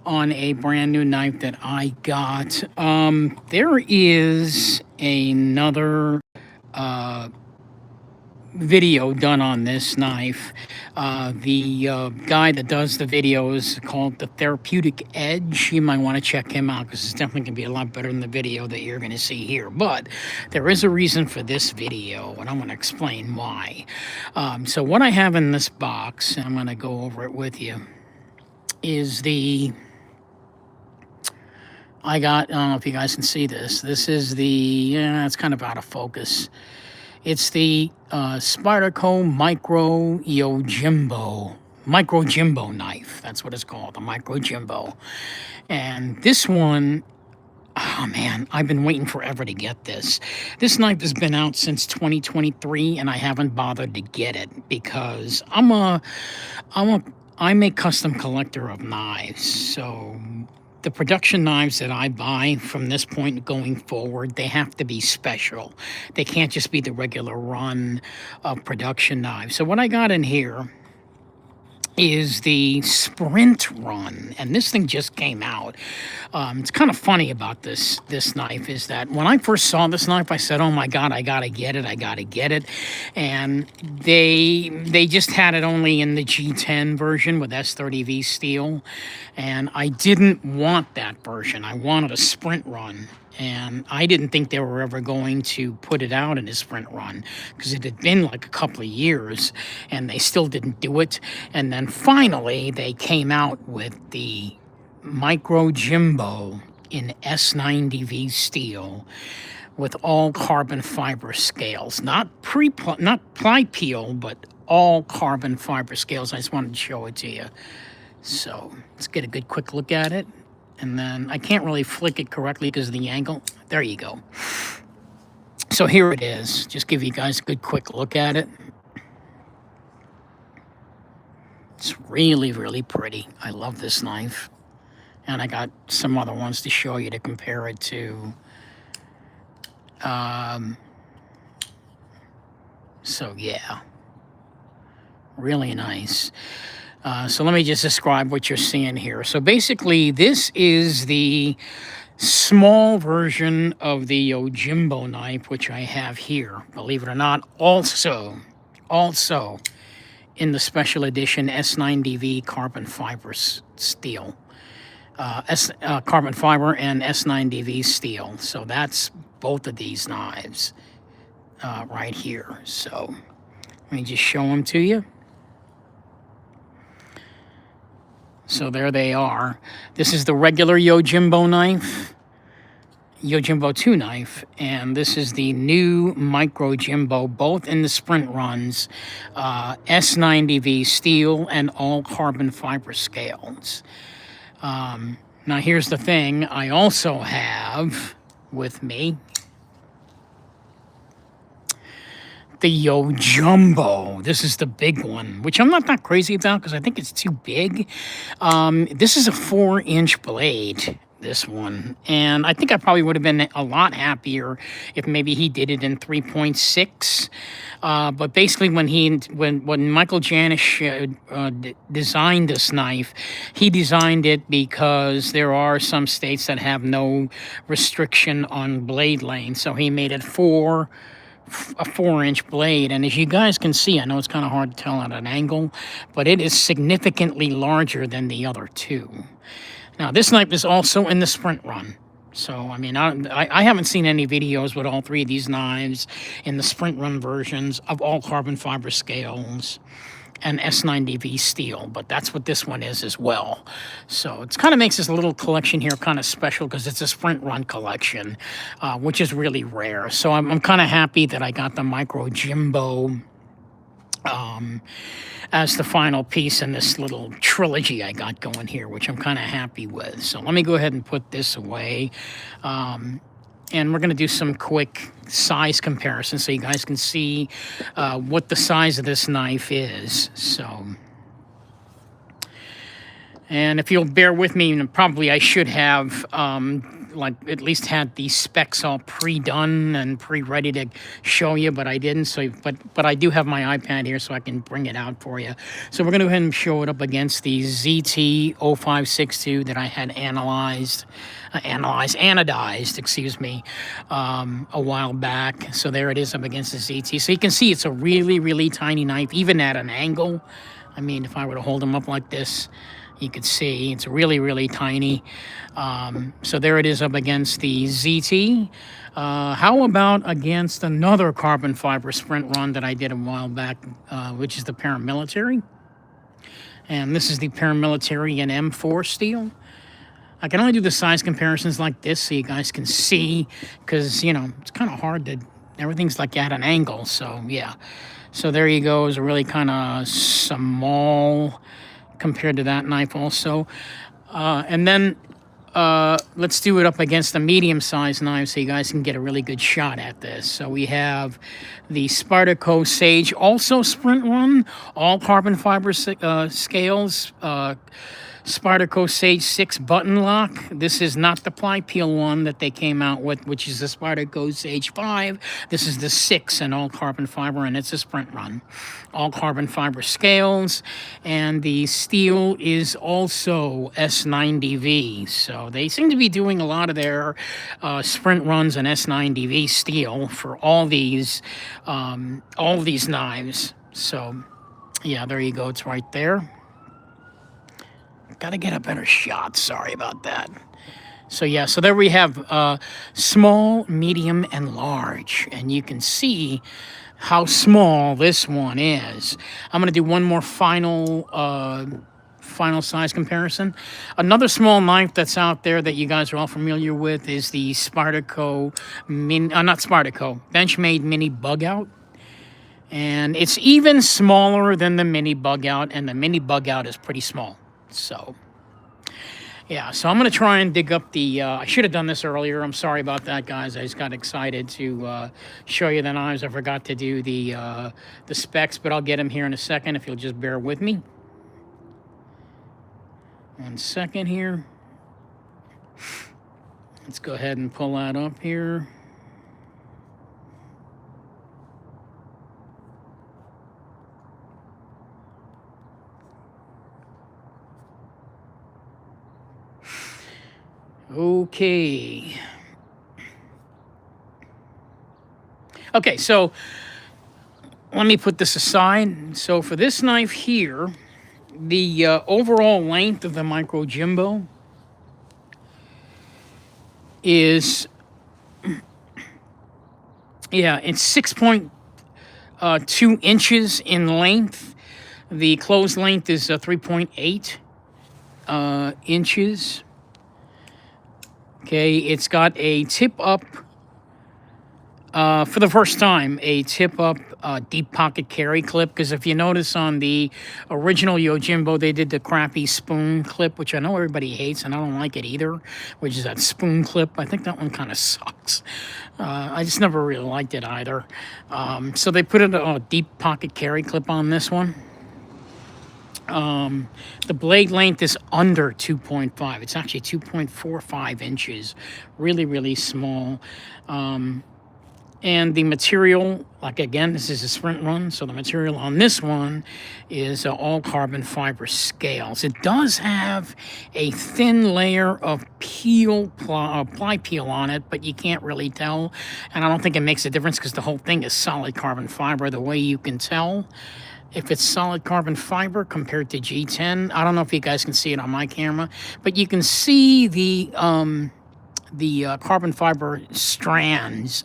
on a brand new knife that I got. There is another video done on this knife. The guy that does the videos called the Therapeutic Edge. You might want to check him out because it's definitely going to be a lot better than the video that you're going to see here. But there is a reason for this video, and I'm going to explain why. So what I have in this box, and I'm going to go over it with you, is I don't know if you guys can see this. This is it's kind of out of focus. It's the Spyderco Micro Jimbo knife. That's what it's called, the Micro Jimbo. And this one, oh man, I've been waiting forever to get this. This knife has been out since 2023, and I haven't bothered to get it because I'm a custom collector of knives. So the production knives that I buy from this point going forward, they have to be special. They can't just be the regular run of production knives. So what I got in here is the Sprint Run, and this thing just came out. It's kind of funny about this knife is that when I first saw this knife, I said, "Oh my God, I gotta get it!" And they just had it only in the G10 version with S30V steel, and I didn't want that version. I wanted a Sprint Run. And I didn't think they were ever going to put it out in a Sprint Run because it had been like a couple of years and they still didn't do it. And then finally they came out with the Micro Jimbo in S90V steel with all carbon fiber scales, not ply peel, but all carbon fiber scales. I just wanted to show it to you. So let's get a good quick look at it. And then I can't really flick it correctly because of the angle. There you go. So here it is. Just give you guys a good quick look at it. It's really, really pretty. I love this knife. And I got some other ones to show you to compare it to. So yeah, really nice. So let me just describe what you're seeing here. So basically, this is the small version of the Jimbo knife, which I have here, believe it or not. Also in the special edition S90V carbon fiber steel. Carbon fiber and S90V steel. So that's both of these knives right here. So let me just show them to you. So there they are. This is the regular Yojimbo knife, Yojimbo 2 knife, and this is the new Micro Jimbo, both in the Sprint Runs, S90V steel and all carbon fiber scales. Now here's the thing, I also have with me the Yojimbo. This is the big one, which I'm not that crazy about because I think it's too big. This is a 4-inch blade, this one. And I think I probably would have been a lot happier if maybe he did it in 3.6. But basically when Michael Janisch designed this knife, he designed it because there are some states that have no restriction on blade length. So he made it a 4-inch blade, and as you guys can see, I know it's kind of hard to tell at an angle, but it is significantly larger than the other two. Now this knife is also in the Sprint Run, so I mean I haven't seen any videos with all three of these knives in the Sprint Run versions of all carbon fiber scales and S90V steel, but that's what this one is as well. So it kind of makes this little collection here kind of special because it's a Sprint Run collection, which is really rare. So I'm kind of happy that I got the Micro Jimbo as the final piece in this little trilogy I got going here, which I'm kind of happy with. So let me go ahead and put this away. And we're going to do some quick size comparison so you guys can see what the size of this knife is. So And if you'll bear with me, and probably I should have like at least had these specs all pre-done and pre-ready to show you, but I didn't. So, but I do have my iPad here, so I can bring it out for you. So we're going to go ahead and show it up against the ZT0562 that I had anodized, excuse me, a while back. So there it is up against the ZT. So you can see it's a really, really tiny knife, even at an angle. I mean, if I were to hold them up like this, you could see it's really, really tiny. So there it is up against the ZT. How about against another carbon fiber sprint run that I did a while back, which is the paramilitary? And this is the paramilitary in M4 steel. I can only do the size comparisons like this so you guys can see, because, you know, it's kind of hard to, everything's like at an angle. So, yeah. So there you go. It's a really kind of small compared to that knife also. And then let's do it up against the medium-sized knife so you guys can get a really good shot at this. So we have the Spyderco Sage, also sprint run, all carbon fiber scales. Spyderco Sage 6 button lock. This is not the ply peel one that they came out with, which is the Spyderco Sage 5. This is the 6 and all carbon fiber, and it's a sprint run. All carbon fiber scales, and the steel is also S90V. So they seem to be doing a lot of their sprint runs and S90V steel for all these knives. So yeah, there you go. It's right there. Gotta get a better shot. Sorry about that. So yeah, so there we have small, medium, and large. And you can see how small this one is. I'm gonna do one more final size comparison. Another small knife that's out there that you guys are all familiar with is the Spyderco, not Spyderco, Benchmade Mini Bug Out. And it's even smaller than the Mini Bug Out, and the Mini Bug Out is pretty small. So, yeah, so I'm going to try and dig up the, I should have done this earlier. I'm sorry about that, guys. I just got excited to show you the knives. I forgot to do the specs, but I'll get them here in a second if you'll just bear with me. 1 second here. Let's go ahead and pull that up here. Okay. Okay, so let me put this aside. So for this knife here, the overall length of the Micro Jimbo is, yeah, it's 6.2 inches in length. The closed length is 3.8 inches. Okay, it's got a tip-up, for the first time, a tip-up deep pocket carry clip, because if you notice on the original Yojimbo, they did the crappy spoon clip, which I know everybody hates, and I don't like it either, which is that spoon clip. I think that one kind of sucks. I just never really liked it either. So they put a deep pocket carry clip on this one. The blade length is under 2.5. It's actually 2.45 inches. Really, really small. And the material, like again, this is a sprint run, so the material on this one is all carbon fiber scales. It does have a thin layer of ply peel on it, but you can't really tell. And I don't think it makes a difference because the whole thing is solid carbon fiber. The way you can tell if it's solid carbon fiber compared to G10, I don't know if you guys can see it on my camera, but you can see the carbon fiber strands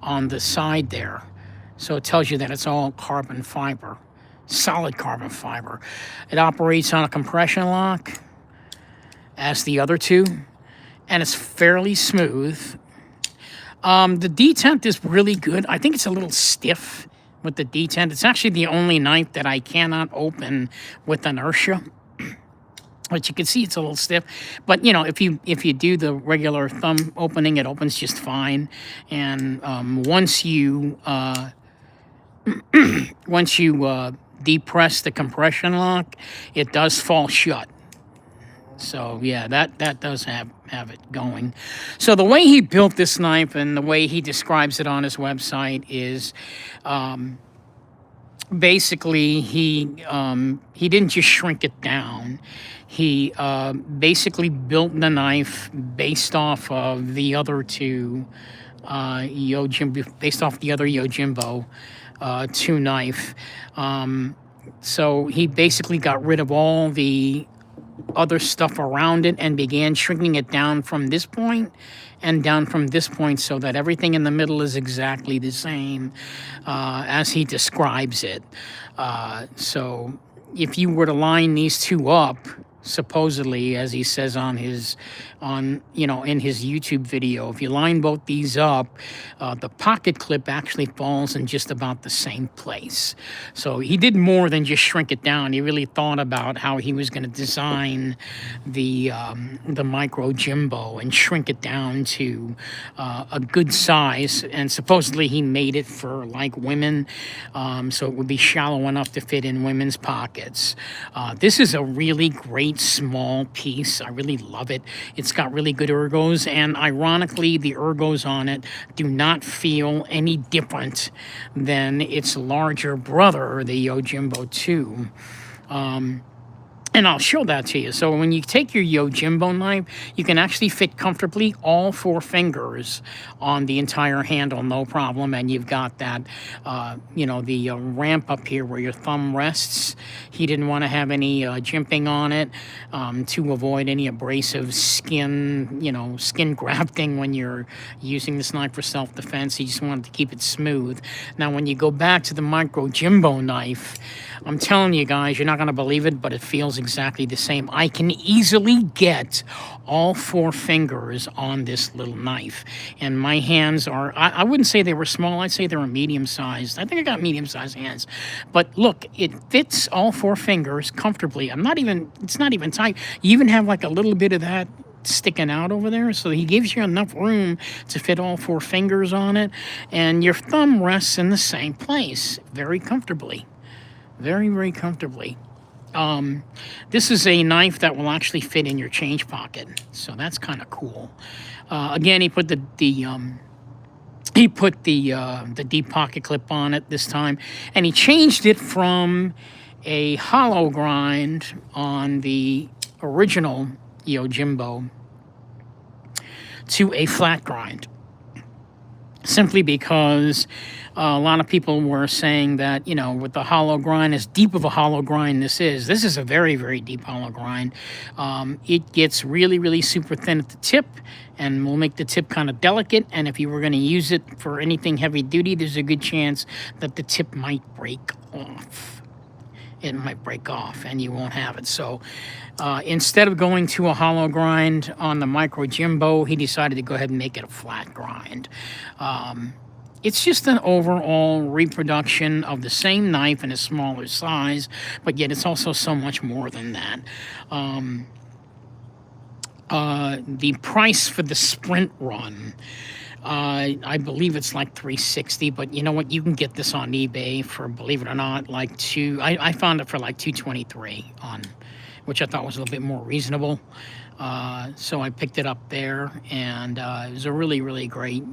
on the side there. So it tells you that it's all carbon fiber, solid carbon fiber. It operates on a compression lock, as the other two, and it's fairly smooth. The detent is really good. I think it's a little stiff with the detent. It's actually the only knife that I cannot open with inertia. But you can see it's a little stiff. But, you know, if you do the regular thumb opening, it opens just fine. And once you depress the compression lock, it does fall shut. So yeah, that does have it going. So the way he built this knife and the way he describes it on his website is, basically he didn't just shrink it down. He basically built the knife based off of the other two based off the other Yojimbo 2 knife. So he basically got rid of all the other stuff around it and began shrinking it down from this point and down from this point so that everything in the middle is exactly the same as he describes it. So if you were to line these two up, supposedly, as he says on his in his YouTube video, if you line both these up, the pocket clip actually falls in just about the same place. So he did more than just shrink it down. He really thought about how he was going to design the micro Jimbo and shrink it down to a good size. And supposedly he made it for like women, so it would be shallow enough to fit in women's pockets. This is a really great small piece. I really love it. It's got really good ergos, and ironically, the ergos on it do not feel any different than its larger brother, the Yojimbo 2. And I'll show that to you. So when you take your Yojimbo knife, you can actually fit comfortably all 4 fingers on the entire handle, no problem. And you've got that, the ramp up here where your thumb rests. He didn't want to have any jimping on it to avoid any abrasive skin grafting when you're using this knife for self-defense. He just wanted to keep it smooth. Now, when you go back to the micro Jimbo knife, I'm telling you guys, you're not going to believe it, but it feels exactly the same. I can easily get all 4 fingers on this little knife. And my hands are, I wouldn't say they were small, I'd say they were medium-sized. I think I got medium-sized hands. But look, it fits all 4 fingers comfortably. It's not even tight. You even have like a little bit of that sticking out over there, so he gives you enough room to fit all 4 fingers on it, and your thumb rests in the same place very comfortably. Very, very comfortably. This is a knife that will actually fit in your change pocket, so that's kind of cool. Again, he put the deep pocket clip on it this time, and he changed it from a hollow grind on the original Yojimbo to a flat grind, simply because a lot of people were saying that, with the hollow grind, as deep of a hollow grind this is a very, very deep hollow grind. It gets really, really super thin at the tip and will make the tip kind of delicate. And if you were going to use it for anything heavy duty, there's a good chance that the tip might break off. It might break off and you won't have it. So instead of going to a hollow grind on the micro Jimbo, he decided to go ahead and make it a flat grind. It's just an overall reproduction of the same knife in a smaller size, but yet it's also so much more than that. The price for the Sprint run, I believe it's like $360, but you know what? You can get this on eBay for, believe it or not, I found it for like $223 which I thought was a little bit more reasonable. So I picked it up there, and it was a really, really great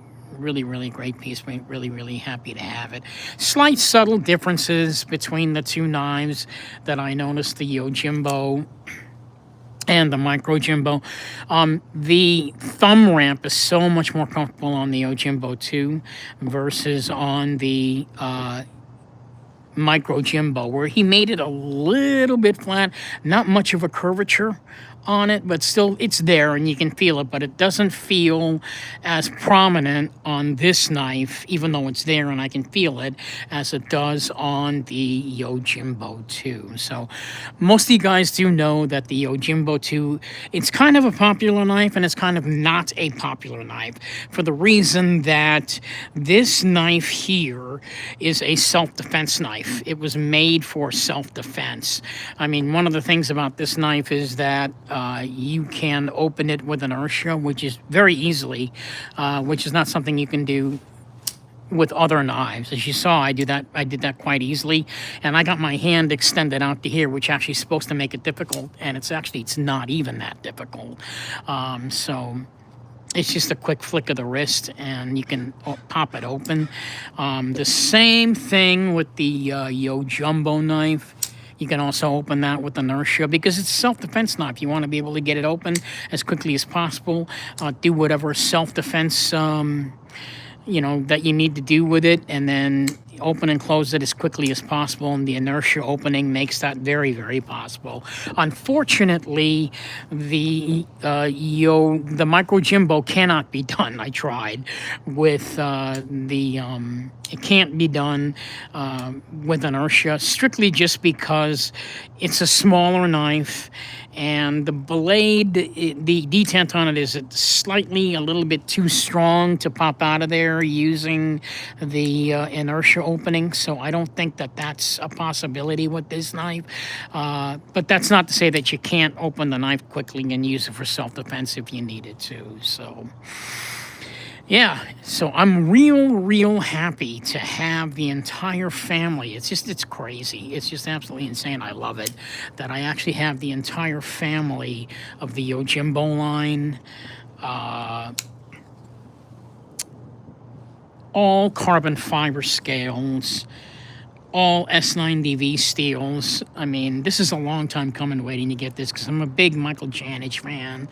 piece. I'm really, really happy to have it. Slight subtle differences between the 2 knives that I noticed, the Yojimbo and the micro Jimbo. The thumb ramp is so much more comfortable on the Yojimbo 2 versus on the micro Jimbo, where he made it a little bit flat, not much of a curvature on it, but still it's there and you can feel it, but it doesn't feel as prominent on this knife, even though it's there and I can feel it, as it does on the Yojimbo 2. So most of you guys do know that the Yojimbo 2, it's kind of a popular knife and it's kind of not a popular knife, for the reason that this knife here is a self-defense knife. It was made for self-defense. I mean, one of the things about this knife is that you can open it with inertia, which is very easily, which is not something you can do with other knives. As you saw, I did that quite easily, and I got my hand extended out to here, which actually is supposed to make it difficult, and it's not even that difficult. So it's just a quick flick of the wrist, and you can pop it open. The same thing with the Jimbo knife. You can also open that with inertia because it's a self-defense knife. You want to be able to get it open as quickly as possible. Do whatever self-defense that you need to do with it, and then open and close it as quickly as possible, and the inertia opening makes that very, very possible. Unfortunately, the micro Jimbo cannot be done. I tried with it can't be done with inertia, strictly just because it's a smaller knife, and the blade, the detent on it is slightly a little bit too strong to pop out of there using the inertia opening. So I don't think that that's a possibility with this knife. But that's not to say that you can't open the knife quickly and use it for self-defense if you needed to. So yeah, so I'm real happy to have the entire family. It's crazy. It's just absolutely insane. I love it that I actually have the entire family of the Jimbo line. All carbon fiber scales, all S9DV steels. I mean, this is a long time coming waiting to get this because I'm a big Michael Janich fan.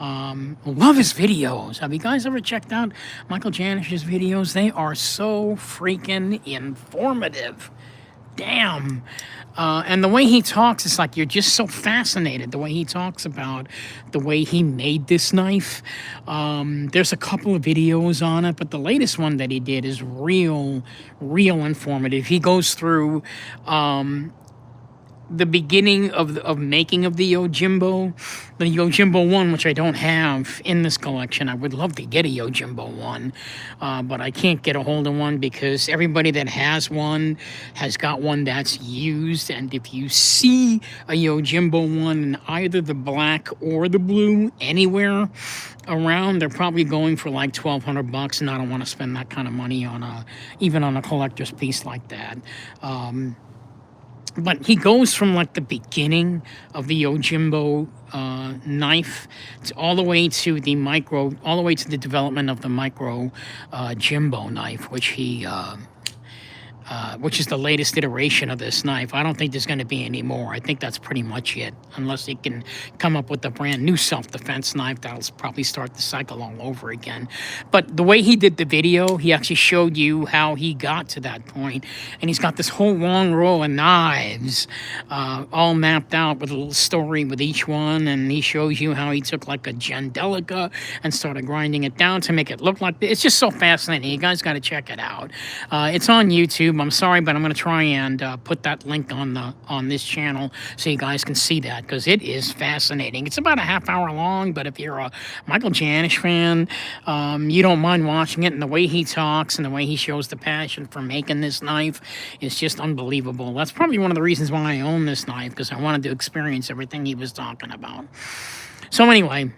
Love his videos. Have you guys ever checked out Michael Janich's videos? They are so freaking informative. Damn. And the way he talks, it's like you're just so fascinated the way he talks about the way he made this knife. There's a couple of videos on it, but the latest one that he did is real informative. He goes through the beginning of making of the Jimbo, the Jimbo 1, which I don't have in this collection. I would love to get a Jimbo 1, but I can't get a hold of one because everybody that has one has got one that's used. And if you see a Jimbo 1 in either the black or the blue anywhere around, they're probably going for like $1,200, and I don't want to spend that kind of money on even on a collector's piece like that. But he goes from like the beginning of the Jimbo knife all the way to the development of the micro Jimbo knife, which is the latest iteration of this knife. I don't think there's going to be any more. I think that's pretty much it, unless he can come up with a brand new self-defense knife that'll probably start the cycle all over again. But the way he did the video, he actually showed you how he got to that point, and he's got this whole long row of knives all mapped out with a little story with each one, and he shows you how he took like a Gendelica and started grinding it down to make it look like this. It's just so fascinating. You guys got to check it out. It's on YouTube. I'm sorry, but I'm going to try and put that link on this channel so you guys can see that, because it is fascinating. It's about a half hour long, but if you're a Michael Janich fan, you don't mind watching it, and the way he talks and the way he shows the passion for making this knife is just unbelievable. That's probably one of the reasons why I own this knife, because I wanted to experience everything he was talking about. So anyway,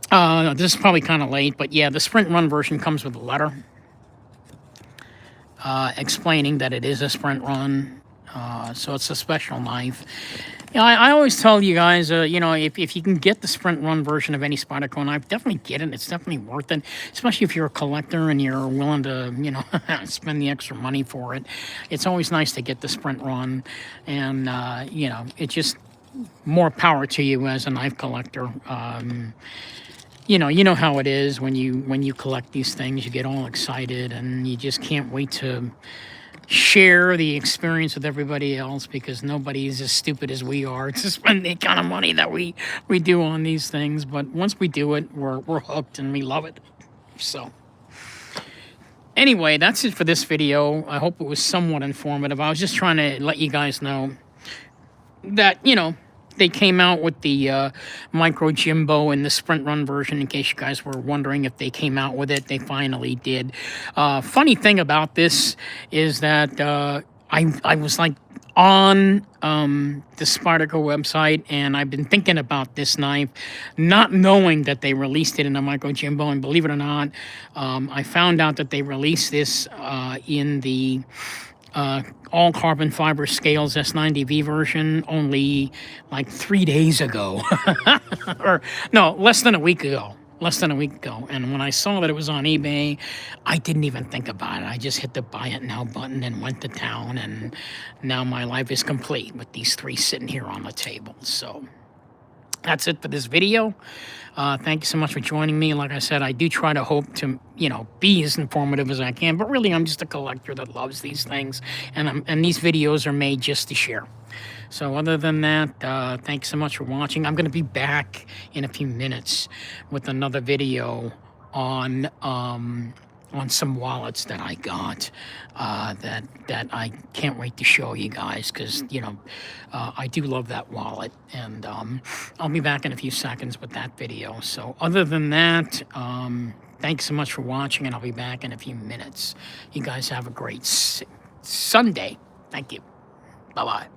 this is probably kind of late, but yeah, the Sprint Run version comes with a letter explaining that it is a Sprint Run, so it's a special knife. I always tell you guys, if you can get the Sprint Run version of any Spyderco knife, definitely get it. It's definitely worth it, especially if you're a collector and you're willing to, spend the extra money for it. It's always nice to get the Sprint Run, and, it's just more power to you as a knife collector. You know how it is when you collect these things. You get all excited and you just can't wait to share the experience with everybody else, because nobody is as stupid as we are to spend the kind of money that we do on these things. But once we do it, we're hooked and we love it. So anyway, that's it for this video. I hope it was somewhat informative. I was just trying to let you guys know that, they came out with the Micro Jimbo and the Sprint Run version, in case you guys were wondering if they came out with it. They finally did. Funny thing about this is that I was like on the Spyderco website, and I've been thinking about this knife, not knowing that they released it in a micro Jimbo. And believe it or not, I found out that they released this in the all carbon fiber scales S90V version only like 3 days ago, or no, less than a week ago. And when I saw that it was on eBay, I didn't even think about it. I just hit the buy it now button and went to town, and now my life is complete with these three sitting here on the table. So that's it for this video. Thank you so much for joining me. Like I said, I do try to hope to, be as informative as I can, but really I'm just a collector that loves these things, and these videos are made just to share. So other than that, thanks so much for watching. I'm going to be back in a few minutes with another video on some wallets that I got that I can't wait to show you guys, because I do love that wallet, and I'll be back in a few seconds with that video. So other than that, thanks so much for watching, and I'll be back in a few minutes. You guys have a great Sunday. Thank you. Bye-bye.